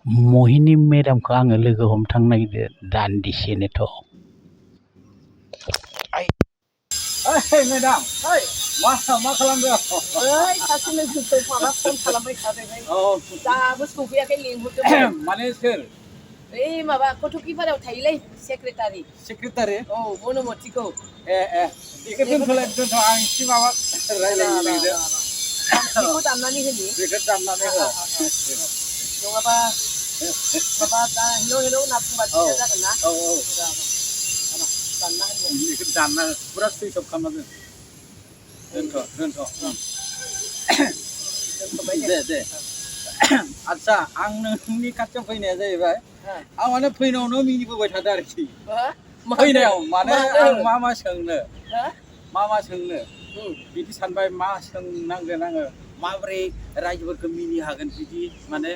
महिनी मेडामखौ आङो लोगो हमथांनो नागिरदों दान्दिसेनोथ'। ओइ मेडाम ओइ मा खालामदों? ओइ सासे लोगोखौ माबा फन खालामबाय थादोंहाय औ दाबो सफैयाखै लिंहरदोंमोन। माने सोर? ओइ माबा कटकिपारायाव थायोलै सेक्रेटारि। सेक्रेटारि? औ बनमतिखौ। ए बेखौ दोनथ' आं एसे माबा रायलायनो नागिरदों। बेखौ दाननानै होनि। बेखौ दाननानै हो। नङाबा माबा दा हेलौ होनना बुंबा दिगदार जागोन ना? औ दानना होनि। बेखौ दानना फुरा सुइच अफ खालामना दोनथ'। दे आदसा आं नोंनि खाथियाव फैनाया जाहैबाय आं माने फैनायावनो मिनिबोबाय थादों आरोखि फैनायाव माने आं मा सोंनो बिदि सानबाय मा सोंनांगोन आङो माबोरै रायजोफोरखौ मिनि हागोन बिदि माने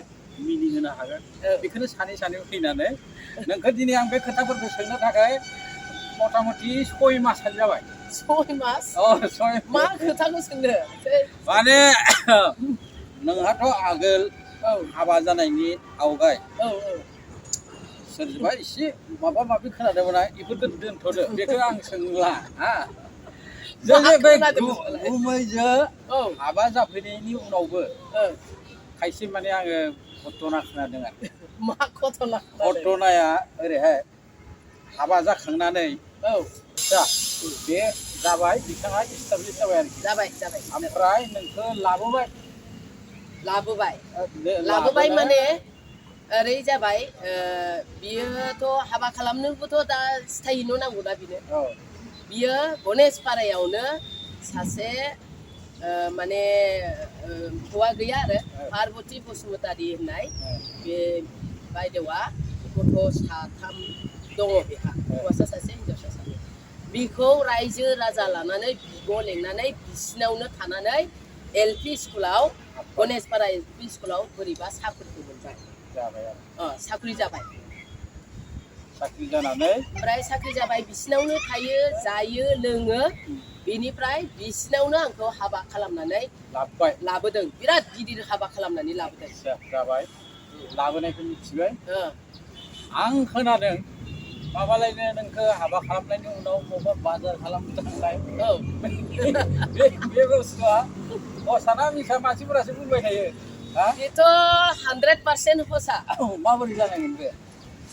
मिनिहोनो हागोन बेखौनो सानै फैनानै नोंखौ दिनै आं बे खोथाफोरखौ सोंनो थाखाय मथा मथि 6 मासानो जाबाय। 6 मास? मा खोथाखौ सोंनो? माने नोंहाथ' आगोल हाबा जानायनि आवगाय सोरबा एसे माबा माबि खोनादोंमोन बेफोरखौ दोनथ'दो बेखौ आं सोंला जोङो बे गुमैजों हाबा जाफैनायनि उनावबो खायसे माने आङो घटना खोनादों आरो मा घटना? घटनाया ओरैहाय हाबा जाखांनानै बे जाबाय बिथाङा इस्टाब्लिस जाबाय आरोखि जाबाय ओमफ्राय नोंखौ लाबोबाय माने ओरै जाबाय बियोथ' हाबा खालामनोबोथ' दा स्थायि न' नांगौना बिनो बियो गनेशपारायावनो सासे माने हौवा गैया आरो पार्बती बसुमतारी होननाय बे बायदेवा गथ' 3 दङ बेहा हौवासा सासे हिनजावसा सासे बिखौ रायजो राजा लानानै बिब' लेंनानै बिसिनावनो थानानै LP स्कुलाव गनेशपारा LP स्कुलाव बोरैबा साख्रिखौ मोनबाय साख्रि जाबाय ओमफ्राय साख्रि जाबाय बिसिनावनो थायो जायो लोङो बेनिफ्राय बिसिनावनो आंखौ हाबा खालामनानै लाबोदों बिराद गिदिर हाबा खालामनानै लाबोदों जाबाय लाबोनायखौ मिथिबाय आं खोनादों माबालायनो नोंखौ हाबा खालामनायनि उनाव बबेबा बाजार खालामनो थांनाय बे बुस्थुआ हसाना मिसा मानसिफोरासो बुंबाय थायो बेथ' 100% हसा माबोरै जानायमोन बे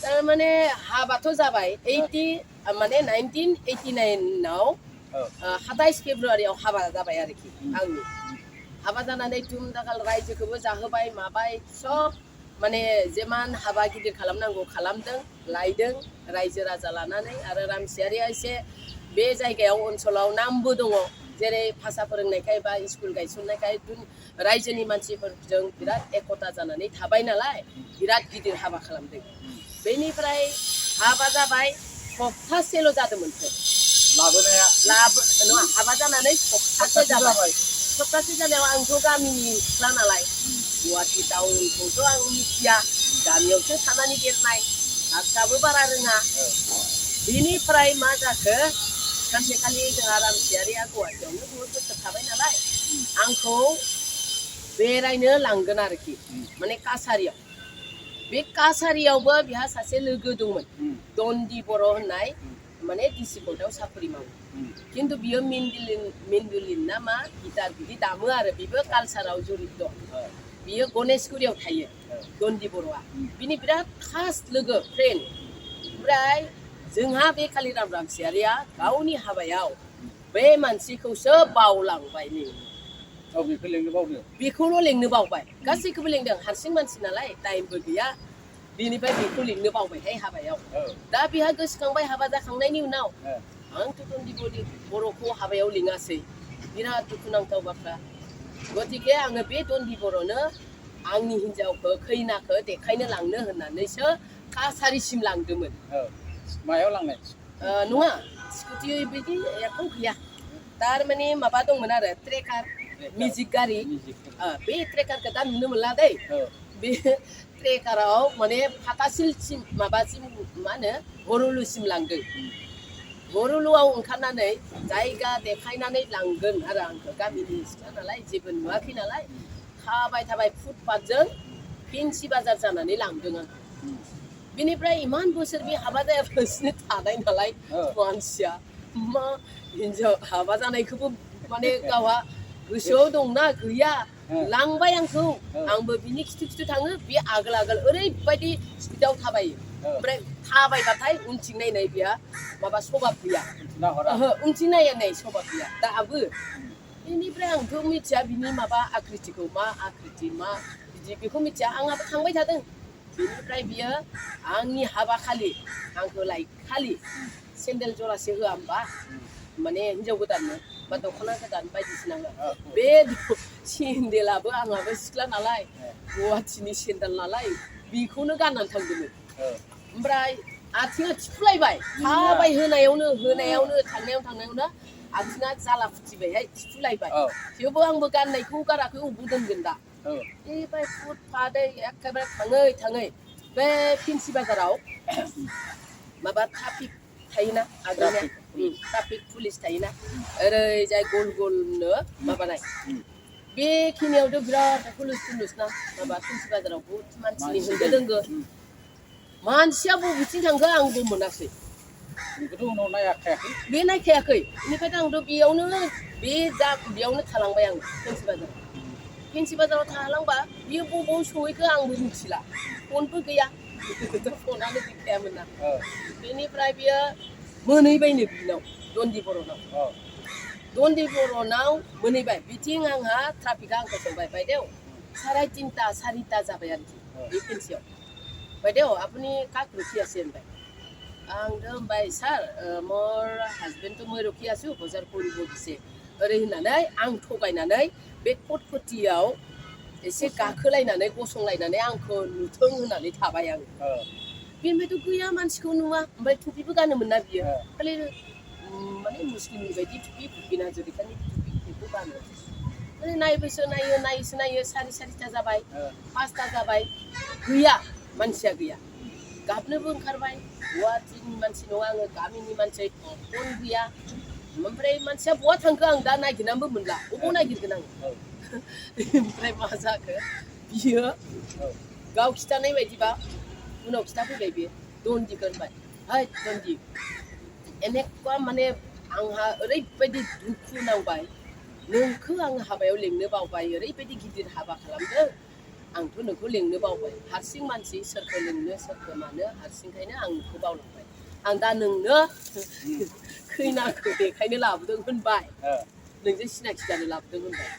थारमाने हाबाथ' जाबाय 1989 27 फेब्रुवारियाव हाबा जाबाय आरोखि आंनि हाबा जानानै धुम दाखाल रायजोखौबो जाहोबाय माबाय सब माने जेमान हाबा गिदिर खालामनांगौ खालामदों लायदों रायजो राजा लानानै आरो रामसियारिया एसे बे जायगायाव ओनसोलाव नामबो दङ जेरै भाषा फोरोंनायखाय बा स्कुल गायसननायखाय रायजोनि मानसिफोरजों बिराद एकता जानानै थाबाय नालाय बिराद गिदिर हाबा खालामदों बेनिफ्राय हाबा जाबाय सप्तासेल' जादोंमोन हाबा जानानै सप्तासे जाबाय सप्तासे जानायाव आंथ' गामिनि सिख्ला नालाय गुवाहाटि टाउनखौथ' आं मिथिया गामियावसो थानानै देरनाय हारसाबो बारा रोङा बेनिफ्राय मा जाखो सानसेखालि जोंहा रामसियारिया गुवाहाटियावनो बहुत बोसोर थाबाय नालाय आंखौ बेरायनो लांगोन आरोखि माने कासारियाव बे कासारियावबो बिहा सासे लोगो दंमोन दन्दि बर' होननाय माने डिसि कर्टआव साख्रि मावो खिन्थु बियो मेन्डुलिन ना मा गिटार बिदि दामो आरो बेबो कालसाराव जरित दं बियो गणेशगुरियाव थायो दन्दि बर'आ बिनि बिराद खास लोगो फ्रेन्ड ओमफ्राय जोंहा बे कालिराम रामसियारिया गावनि हाबायाव बे मानसिखौसो बावलांबाय बेखौल' लेंनो बावबाय गासैखौबो लेंदों हारसिं मानसि नालाय टाइमबो गैया बेनिफ्राय बेखौ लेंनो बावबायहाय हाबायाव दा बेहा गोसोखांबाय हाबा जाखांनायनि उनाव आंथ' दन्दि बर'खौ हाबायाव लिङासै बिराद दुखुनांथाव बाथ्रा गतिके आङो बे दन्दि बर'नो आंनि हिन्जावखौ खैनाखौ देखायनो लांनो होननानैसो कासारिसिम लांदोंमोन मायाव लांनाय नङा स्कुटि बिदि एख' गैया थारमाने माबा दंमोन आरो ट्रेकार मिउजिक गारि बे ट्रेकारखौ दा नुनो मोनला दै बे ट्रेकाराव माने फाथासिलसिम माबासिम मा होनो हरुलुसिम लांदों हरुलुआव ओंखारनानै जायगा देखायनानै लांगोन आरो आंखौ गामिनि सिख्ला नालाय जेबो नुवाखै नालाय थाबाय फुटपाथजों फेन्सि बाजार जानानै लांदों आं बिनिफ्राय इमान बोसोर बे हाबा जायालासिनो थानाय नालाय मानसिया मा हिनजाव हाबा जानायखौबो माने गावहा गोसोआव दंना गैया लांबाय आंखौ आंबो बिनि खिथु खिथु थाङो बे आगोल आगोल ओरैबायदि स्पिडआव थाबायो ओमफ्राय थाबायबाथाय उनथिं नायनाय बिहा माबा सभाब गैया उनथिं नायनाय सभाब गैया दाबो बेनिफ्राय आंथ' मिथिया बिनि माबा आकृतिखौ मा आकृति मा बिदि बेखौ मिथिया आंहाबो थांबाय थादों बेनिफ्राय बियो आंनि हाबा खालि आंखौ खालि सेन्देल जरासे होआ होमबा माने हिनजाव गोदाननो बा दख'ना गोदान बायदिसिना बे सेन्देलाबो आंहाबो सिख्ला नालाय गुवाहाटिनि सेन्देल नालाय बेखौनो गाननानै थांदोंमोन ओमफ्राय आथिङा थिफुलायबाय थाबाय होनायावनो थांनायावनो आथिङा जाला फुथिबायहाय थिफुलायबाय थेवबो आंबो गाननायखौ गाराखै अबाव दोनगोन दा बेनिफ्राय फुटपाथै एखेबारे थाङै बे फेन्सि बाजाराव माबा ट्राफिक थायोना आगोलनिया ट्राफिक पुलिस थायोना ओरैजाय गल गलनो माबानाय बेखिनियावथ' बिराद हुलुस ना माबा फेन्सि बाजाराव बहुद मानसिनि होंगो दोंगो मानसिया बबेथिं थांखो आंबो मोनाखै बे नायखायाखै बेनिफ्राय आंथ' बेयावनो थालांबाय आं फेन्सि बाजाराव थालांबा बियो बबाव सहैखो आंबो मिथिला फनबो गैया फनानो गैखायामोन ना बेनिफ्राय बियो मोनहैबायनो बिनाव दन्दि बर'नाव मोनहैबाय बिथिं आंहा ट्राफिकआ आंखौ सोंबाय बायदेव 3:30 4টা जाबाय आरोखि बे फेन्सियाव बायदेव আপুনি কাক ৰখি আছে होनबाय आंथ' होनबाय सार मोर हाजबेन्डथ' মই ৰখি আছো বজাৰ কৰিব দিছে ओरै होननानै आं थगायनानै बे कटकटियाव एसे गाखोलायनानै गसंलायनानै आंखौ नुथों होननानै थाबाय आं बेनिफ्रायथ' गैया मानसिखौ नुवा ओमफ्राय टुपिबो गानोमोन ना बियो खालि माने मुस्लिमनि बायदि टुपि भुपिन हाजरिकानि टुपि बेखौ गानो माने नायो 4:30 जाबाय 5টা जाबाय गैया मानसिया गैया गाबनोबो ओंखारबाय गुवाहाटिनि मानसि नङा आङो गामिनि मानसि फन गैया ओमफ्राय मानसिया बहा थांखो आं दा नागिरनानैबो मोनला अबाव नागिरगोन आं ओमफ्राय मा जाखो बियो गाव खिथानाय बायदिबा उनाव खिथाफैबाय बियो दन्दिखौ होनबाय है दन्दि এনেকুৱা माने आंहा ओरैबायदि दुखु नांबाय नोंखौ आं हाबायाव लेंनो बावबाय ओरैबायदि गिदिर हाबा खालामदों आंथ' नोंखौ लेंनो बावबाय हारसिं मानसि सोरखौ लेंनो सोरखौ मानो हारसिंखायनो आं नोंखौ बावलांबाय आं दा नोंनो खैनाखौ देखायनो लाबोदों होनबाय नोंजों सिनाखि जानो लाबोदों होनबाय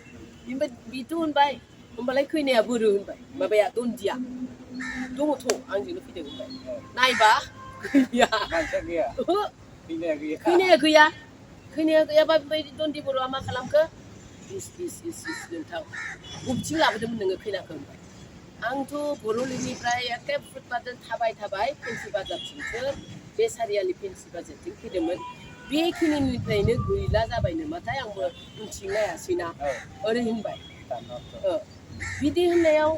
ओमफ्राय बिथ' होनबाय होनबालाय खैनाया बोरो होनबाय माबाया दन्दिया दङथ' आंजोंनो फैदों होनबाय नायबा खैनाया गैयाबा बेबायदि दन्दि बर'आ मा खालामखो इस नोंथां बबेथिं लाबोदोंमोन नोङो खैनाखौ होनबाय आंथ' बर'लिनिफ्राय एखे फुटपाथजों थाबाय फेन्सि बाजारथिंसो बे सारियालि फेन्सि बाजारथिं फैदोंमोन बेखिनिनिफ्रायनो गैला जाबाय नामाथाय आंबो उनथिं नायासैना ओरै होनबाय बिदि होननायाव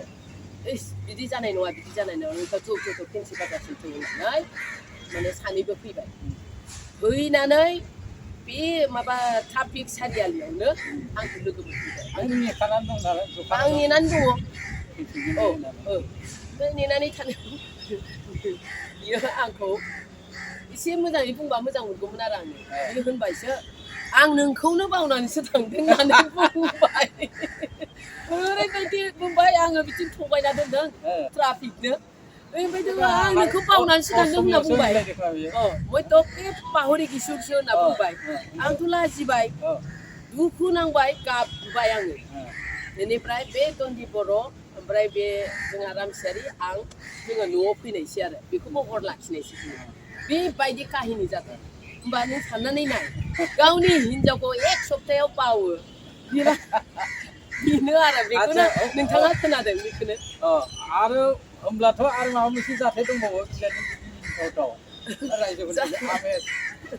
बिदि जानाय नङा नोंखौ ज' फेन्सि बाजारसिम फै होननानै माने सानैबो फैबाय फैनानै बे माबा ट्राफिक सारियालियावनो आंखौ लोगो मोनफैबाय आं नेनानै दङ ओमफ्राय नेनानै थानायाव बियो आंखौ एसे मोजाङै बुंबा मोजां मोनगौमोन आरो आङो बियो होनबायसो आं नोंखौनो बावनानैसो थांदों होननानै बुंबाय ओरैबायदि बुंबाय आङो बिथिं थगायना दोनदों ट्राफिकनो ओमफ्राय आं नोंखौ बावनानैसो थांदों होनना बुंबाय मयथ' बे पाहरि गिसुरसो होनना बुंबाय आंथ' लाजिबाय दुखु नांबाय गाबबाय आङो बेनिफ्राय बे दन्दि बर' ओमफ्राय बे जोंहा रामसियारि जोङो न'आव फैनायसै आरो बेखौबो हर लाखिनायसै बेबायदि काहिनि जादों होमबा नों साननानै नाय गावनि हिनजावखौ 1 सप्तायाव बावो बेनो आरो बेखौनो नोंथाङा खोनादों बेखौनो आरो होमब्लाथ' आरो माबा मोनसे जाथाय दंबावो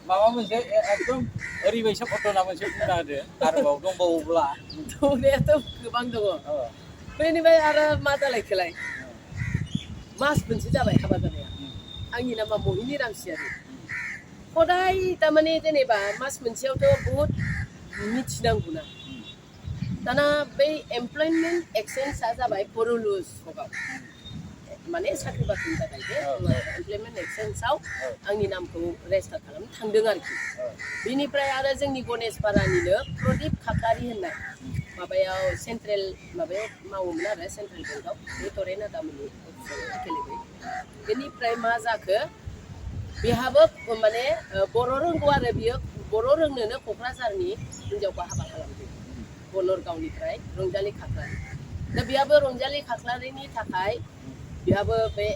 माबा मोनसे एकदम ओरैबायसा घटना मोनसे बुंना होदो आरोबाव दंबावोब्ला दंनायाथ' गोबां दङ बेनिफ्राय आरो मा जालायखोलाय मास मोनसे जाबाय हाबा जानाया आंनि नामा महिनी रामसियारि हदाय थारमाने जेनेबा मास मोनसेयावथ' बहुद मिथिनांगौना दाना बै एमप्लयमेन्ट एक्सचेन्जआ जाबाय बर'लुज सगाव माने साख्रि बाख्रिनि थाखाय एमप्लयमेन्ट एक्सचेन्जआव आंनि नामखौ रेजिस्टार खालामनो थांदों आरोखि बिनिफ्राय आरो जोंनि गणेशपारानिनो प्रदीप खाख्लारि होननाय माबायाव सेन्ट्रेल माबायाव मावोमोन आरो सेन्ट्रेल बेंकआव बे टरेन्ट आदामोननि अफिसाव एखेलेबै बेनिफ्राय मा जाखो बेहाबो माने बर' रोंगौ आरो बियो बर' रोंनोनो क'क्राझारनि हिन्जावखौ हाबा खालामदों बलरगावनिफ्राय रंजालि खाख्लारि दा बेहाबो रंजालि खाख्लारिनि थाखाय बेहाबो बे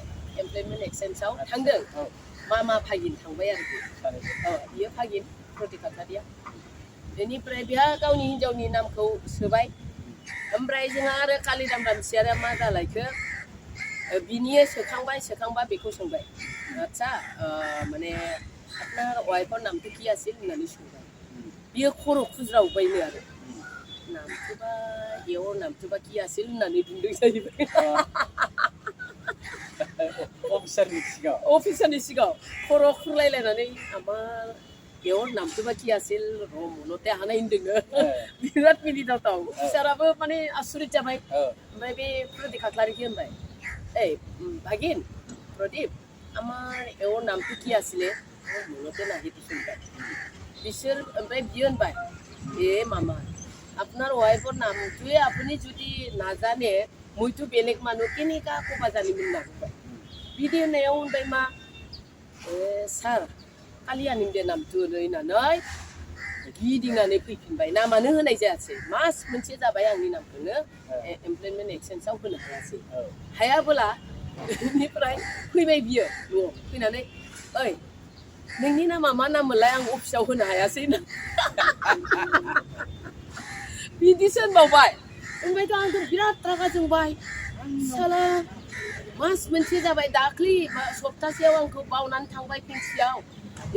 एमप्लयमेन्ट एक्सचेन्जआव थांदों मा भागिन थांबाय आरोखि बियो भागिन प्रदीप खाख्लारिया बेनिफ्राय बेहा गावनि हिन्जावनि नामखौ सोबाय ओमफ्राय जोंहा आरो कालिदाम दामसियारा मा जालायखो बिनि सोखांबा बेखौ सोंबाय आच्छा माने आपनार वाइफर नामखौ कि आसिल होननानै सोंबाय बियो खर' खुज्रावबायनो आरो नामथुबा इयाव नामथुबा कि आसिल होननानै बुंदों जाहैबाय अफिसारनि सिगाङाव खर' खुरलायलायनानै आमार इयाव नामथुबा कि आसिल र' मनते हानाय होनदोंनो बिराद मिनिथावथाव अफिसाराबो माने आसुरित जाबाय ओमफ्राय बे प्रदीप खाख्लारिखौ होनबाय এই ভাগিন প্রদীপ আমার ওর নামটা কি আসলে মনতে নাহি শুনবাই বিশের ওমফাই বিয়ে होनबाय এ মামা আপনার ওয়াইফর নামটোৱে আপুনি যদি নাজানে মইতো বেলেগ মানুহ কেনেকা কবা জানিমोन না बिदि होननायाव होनबाय मा सार कालि आंनि दे नामथु होननानै गिदिंनानै फैफिनबाय नामानो होनाय जायासै मास मोनसे जाबाय आंनि नामखौनो एमप्लयमेन्ट एक्सचेन्जआव होनो हायासै हायाबोला बेनिफ्राय फैबाय बियो न'आव फैनानै ओइ नोंनि नामा मा नाममोनलाय आं अफिसाव होनो हायासै ना बिदिसो होनबावबाय ओमफ्रायथ' आंथ' बिराद रागा जोंबाय साला मास मोनसे जाबाय दाख्लि सप्तासेयाव आंखौ बावनानै थांबाय फेंसियाव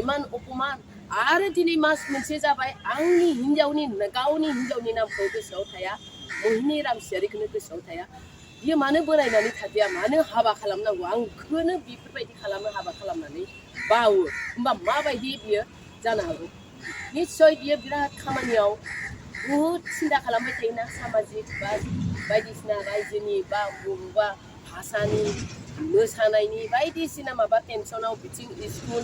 इमान अपमान आरो दिनै मास मोनसे जाबाय आंनि हिन्जावनि गावनि हिन्जावनि नामखौ गोसोआव थाया मोहिनी रामसियारिखौनो गोसोआव थाया बियो मानो बोरायनानै थादिया मानो हाबा खालामनांगौ आंखौनो बेफोरबायदि खालामो हाबा खालामनानै बावो होमबा माबायदि बियो जानो हागौ निस्सय बियो बिराद खामानियाव बुहुद सिन्था खालामबाय थायोना सामाजिक बा बायदिसिना रायजोनि बा बबेबा भाषानि मोसानायनि बायदिसिना माबा टेनसनाव बिथिं स्कुल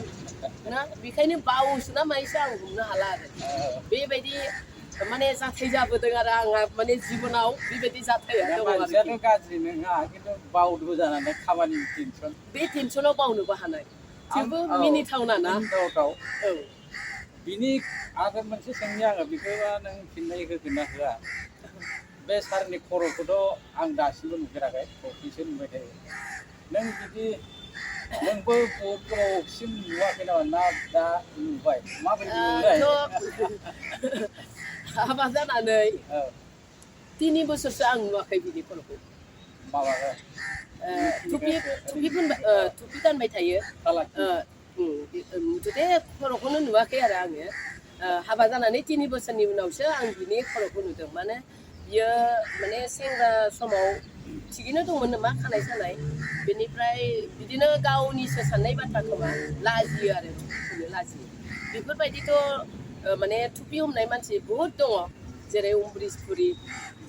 ना बेखायनो बावोसो ना मायोसो आं हमनो हाला आरो बेबायदि माने जाथाय जाबोदों आरो आंहा माने जिबनाव बेबायदि जाथाया दङ आरो गाज्रि नङा खिन्थु बावदो जानानै खामानिनि टेनसन बे टेनसनाव बावनोबो हानाय थेवबो मिनिथावना ना औ बिनि आरो मोनसे सोंनि आङो बेखौबा नों फिननाय होगोन ना होआ बे सारनि खर'खौथ' आं दासिमबो नुफेराखै खर'खौसो नुबाय थायो नों बिदि नोंबो बहुत गोबावसिम नुवाखै नामा ना दा नुबाय माबायदि नुबाय हाबा जानानै 3 बोसोरसो आं नुवाखै बिनि खर'खौ माबाखौ टुपि गानबाय थायो मुथुथे खर'खौनो नुवाखै आरो आङो हाबा जानानै 3 बोसोरनि उनावसो आं बिनि खर'खौ नुदों माने बियो माने सेंग्रा समाव थिगैनो दंमोन नामा खानाय सानाय बेनिफ्राय बिदिनो गावनिसो साननाय बाथ्रा खोमा लाजियो आरो टुपिखौनो लाजियो बेफोरबायदिथ' माने टुपि हमनाय मानसि बहुद दङ जेरै अमब्रिश पुरि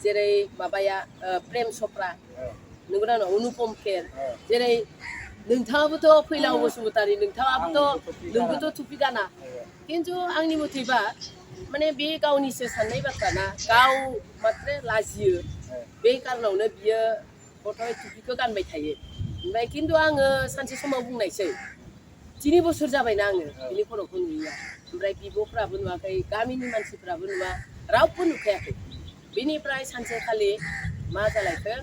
जेरै माबाया प्रेम चप्रा नंगौना नङा अनुपम खेर जेरै नोंथाङाबोथ' फैलाव बसुमतारी नोंबोथ' टुपि गाना खिन्थु आंनि मथेबा माने बे गावनिसो साननाय बाथ्रा ना गाव मात्र लाजियो बे कारनावनो बियो गथ'य टुपिखौ गानबाय थायो ओमफ्राय खिन्थु आङो सानसे समाव बुंनायसै 3 बोसोर जाबायना आङो बिनि खर'खौ नुयिया ओमफ्राय बिब'फ्राबो नुवाखै गामिनि मानसिफ्राबो नुवा रावबो नुखायाखै बेनिफ्राय सानसेखालि मा जालायखो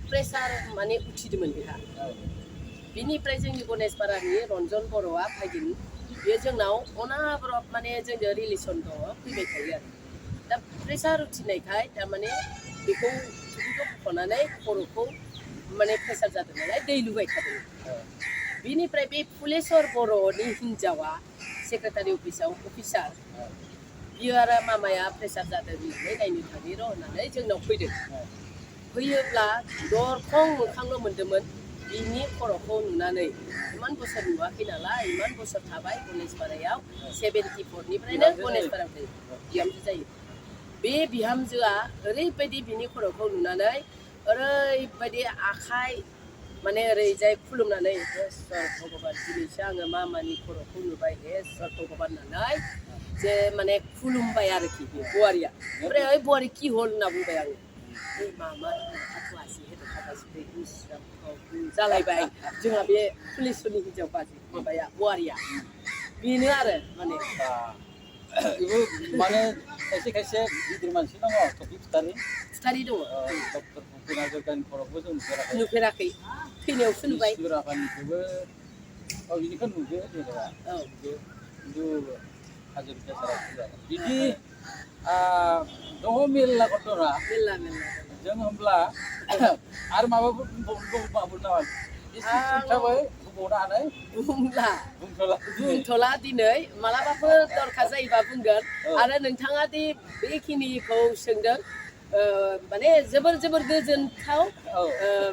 प्रेसार माने उथिदोंमोन बेहा बिनिफ्राय जोंनि गणेशपारानि रन्जन बर'आ भागिन बियो जोंनाव अनाबरफ माने जोंजों रिलेसन दङ फैबाय थायो आरो दा प्रेसार उथिनायखाय थारमाने बेखौ टुपिखौ बख'नानै खर'खौ माने प्रेसार जादों नालाय दै लुबाय थादों बिनिफ्राय बे फुलेस्वर बर'नि हिन्जावा सेक्रेटारि अफिसार बियो आरो मामाया प्रेसार जादों होननानै नायनो थाङो र' होननानै जोंनाव फैदों फैयोब्ला दरखं मोखांल' मोन्दोंमोन बिनि खर'खौ नुनानै इमान बोसोर नुवाखै नालाय इमान बोसोर थाबाय गणेशपारायाव 74 निफ्रायनो गणेशपारायाव थायो बिहामजो जायो बे बिहामजोआ ओरैबायदि बिनि खर'खौ नुनानै ओरैबायदि आखाइ माने ओरैजाय खुलुमनानै हे इसोर भगबान दिनैसो आङो मामानि खर'खौ नुबाय हे इसोर भगबान होननानै जे माने खुलुमबाय आरोखि बे বোৱাৰীया ओमफ्राय ओइ বোৱাৰী কি হ'ল होनना बुंबाय आङो ओइ मामा थाथ'आसै हेदो थाथ'आसै इसोर जालायबाय जोंहा बे पुलिसफोरनि हिन्जाव बाजै माबाया বোৱাरीया बेनो आरो माने ibu माने खायसे खायसे गिदिर मानसि दङ टपिक स्टारि दङ डक्टर भुपेन हाजरिकानि खर'खौ जों नुफेराखै थैनायावसो नुबाय ईश्वराखानिखौबो बिनिखौ नुदो जेनेबा खिन्थु हाजरिका सारा फैया बिदि दङ मेरला घटना मेरला जों होमब्ला आरो माबाफोर बुंबावनो नामा एसे सुंथाबै बुंबावनो हानाय बुंथ'ला दिनै मालाबाफोर दरखार जायोबा बुंगोन आरो नोंथाङा दि बेखिनिखौ सोंदों माने जोबोर गोजोनथाव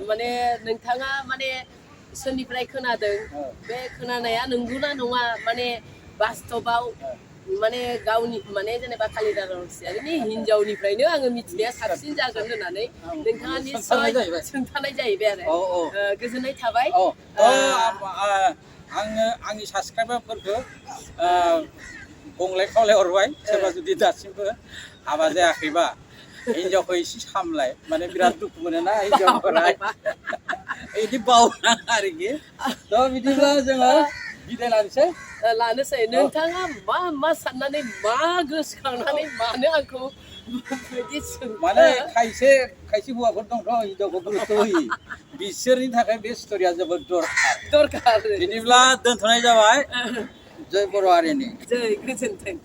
माने नोंथाङा माने सोरनिफ्राय खोनादों बे खोनानाया नंगौना नङा माने बास्तबाव माने गावनि माने जेनेबा कालिदास रुसियारिनि हिन्जावनिफ्रायनो आङो मिथिनाया साबसिन जागोन होननानै नोंथाङा निस्सय सोंथानाय जाहैबाय आरो गोजोननाय थाबाय आङो आंनि साबसक्राइबारफोरखौ गंलाय खावलाय हरबाय सोरबा जुदि दासिमबो हाबा जायाखैबा हिन्जावखौ एसे सामलाय माने बिराद दुखु मोनोना हिन्जावफोरा बिदि बावनाङा आरोखि थ' बिदिब्ला जोङो बिदाय लानोसै नोंथाङा मा साननानै मा गोसोखांनानै मानो आंखौ बिदि माने खायसे हौवाफोर दंथ' हिन्जावखौ गुरुत्त' होयि बिसोरनि थाखाय बे स्ट'रिया जोबोद दरखार बिदिब्ला दोनथ'नाय जाबाय जय बर' हारिनि जय गोजोन्थों